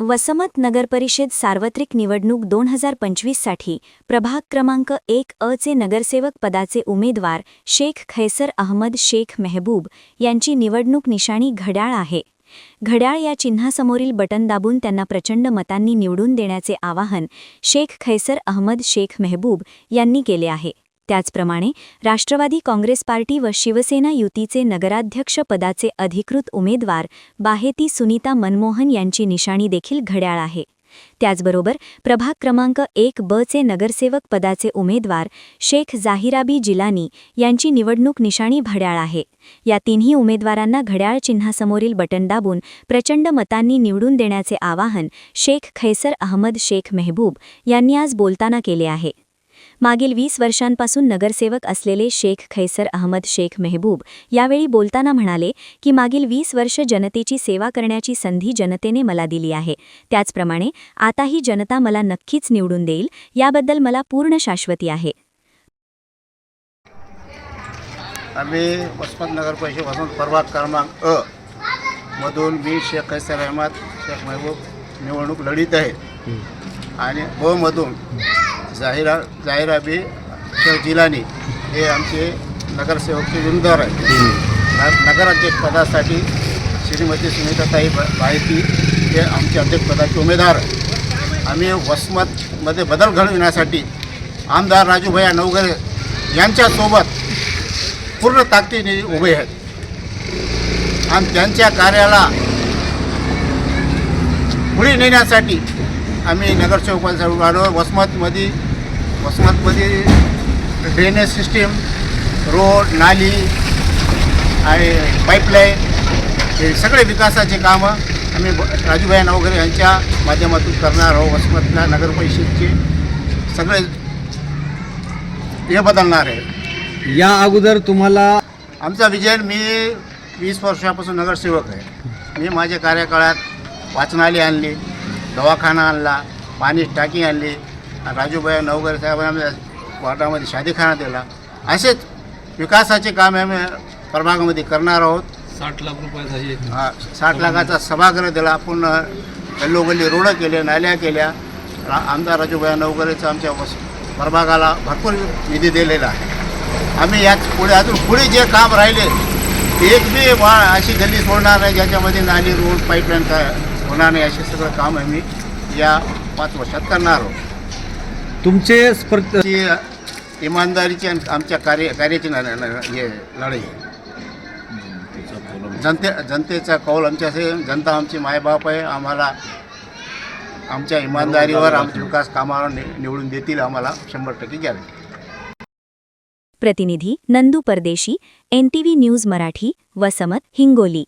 वसमत नगरपरिषद सार्वत्रिक निवडणूक 2025 साठी प्रभाग क्रमांक 1 चे नगरसेवक पदाचे उमेदवार शेख खैसर अहमद शेख मेहबूब यांची निवडणूक निशाणी घड्याळ आहे. घड्याळ या चिन्हासमोरील बटन दाबून त्यांना प्रचंड मतांनी निवडून देण्याचे आवाहन शेख खैसर अहमद शेख मेहबूब यांनी केले आहे. त्याचप्रमाणे राष्ट्रवादी काँग्रेस पार्टी व शिवसेना युतीचे नगराध्यक्ष पदाचे अधिकृत उमेदवार बाहेती सुनीता मनमोहन यांची निशाणी देखील घड्याळ आहे. त्याचबरोबर प्रभाग क्रमांक 1 चे नगरसेवक पदाचे उमेदवार शेख जाहिराबी जिलानी यांची निवडणूक निशाणी घड्याळ आहे. या तिन्ही उमेदवारांना घड्याळ चिन्हासमोरील बटन दाबून प्रचंड मतांनी निवडून देण्याचे आवाहन शेख खैसर अहमद शेख मेहबूब यांनी आज बोलताना केले आहे. मागील 20 वर्षांपासून नगरसेवक असलेले शेख खैसर अहमद शेख मेहबूब यावेळी बोलताना म्हणाले की मागील 20 वर्ष जनतेची सेवा करण्याची संधी जनतेने मला दिली आहे. त्याचप्रमाणे आताही जनता मला नक्कीच निवडून देईल, याबद्दल मला पूर्ण शाश्वती आहे. आम्ही वसमत नगर परिषद वसमत प्रभाग क्रमांक मधून मी शेख खैसर अहमद शेख मेहबूब निवडणूक लढीत आहे आणि मधून जाहिराबी शेख जिलानी हे आमचे नगरसेवकचे उमेदवार आहेत. नगराध्यक्ष पदासाठी श्रीमती सुनीताताई बाहेती हे आमचे अध्यक्षपदाचे उमेदवार आहेत. आम्ही वसमतमध्ये बदल घडविण्यासाठी आमदार राजूभैया नवघरे यांच्यासोबत पूर्ण ताकदीने उभे आहेत आणि त्यांच्या कार्याला पुढे नेण्यासाठी आम्ही नगरसेवकांसाठी उभा आलो. वसमतमध्ये ड्रेनेज सिस्टीम, रोड, नाली आणि पाईपलाईन हे सगळे विकासाचे कामं आम्ही राजूभाई नवघरे यांच्या माध्यमातून करणार आहोत. वसमतला नगरपरिषदचे सगळे हे बदलणार आहे. या अगोदर तुम्हाला आमचा विजय, मी 20 वर्षापासून नगरसेवक आहे. मी माझ्या कार्यकाळात वाचनालय आणली, दवाखाना आणला, पाणी टाकी आणली, राजूभाई नवघरे साहेबांनी वार्डामध्ये शादीखाना दिला. असेच विकासाचे काम आम्ही प्रभागामध्ये करणार आहोत. 60 लाख रुपये 60 लाखाचा सभागृह दिला, पूर्ण गल्लोगल्ली रोडं केले, नाल्या केल्या. आमदार राजूभाई नवघरेचं आमच्या प्रभागाला भरपूर निधी दिलेला आहे. आम्ही याच पुढे जे काम राहिले एक बी अशी गल्ली सोडणार नाही ज्याच्यामध्ये नाली, रोड, पाईपलाईन होणार नाही. असे सगळं काम आम्ही या 5 वर्षात करणार आहोत. तुमचे इमानदारीची आणि आमच्या कार्याची हे लढाई. जनतेचा कौल आमच्याशी, जनता आमची मायबाप आहे. आम्हाला आमच्या इमानदारीवर, आमच्या विकास कामावर निवडून देतील, आम्हाला 100% गॅरंटी. प्रतिनिधी नंदू परदेशी, NTV न्यूज मराठी, वसमत, हिंगोली.